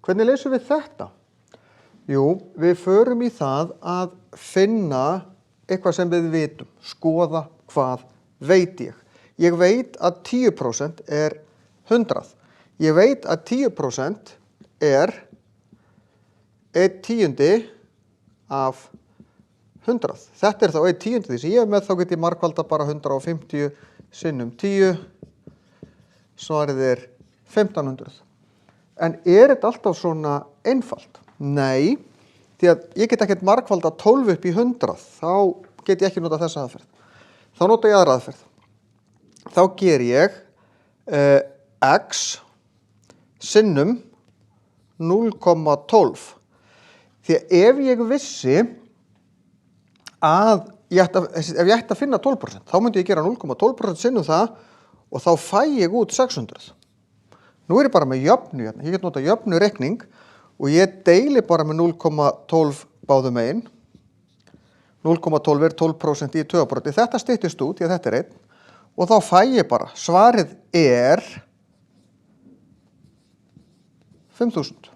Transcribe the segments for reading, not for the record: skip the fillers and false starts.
Hvernig leysum við þetta? Jú, við förum í það að finna eitthvað sem við vitum, skoða hvað veit ég. Ég veit að 10% er 100. Ég veit að 10% er 1/10 af 100. Þetta er þá 1/10 því sem ég með, þá get ég margfalda bara 150 sinnum 10. Svarið er 1500. En er þetta alltaf svona einfalt? Nei, því að ég get ekkert margfalda 12 upp í 100, þá get ég ekki nota þessa aðferð. Þá nota ég aðra aðferð. Þá ger ég x sinnum 0,12. Því að ef ég vissi að ef ég ætti að finna 12%, þá myndi ég gera 0,12% sinnum það og þá fæ ég út 600. Nú er ég bara með jöfnu hérna. Ég get nota jöfnu reikning og ég deili bara með 0,12 báðum megin. 0,12 er 12% í tugabroddi. Þetta styttist út, því að þetta er 1. Og þá fæ ég bara, svarið er 5000.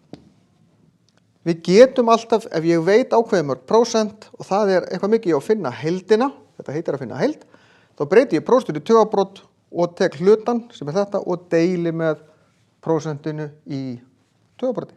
Við getum alltaf, ef ég veit ákveðið mörg prósent og það er eitthvað mikið að finna heildina, þetta heitir að finna heild, þá breyti ég prósentu í tugabrot og tek hlutan sem er þetta og deili með prósentinu í tugabroddi.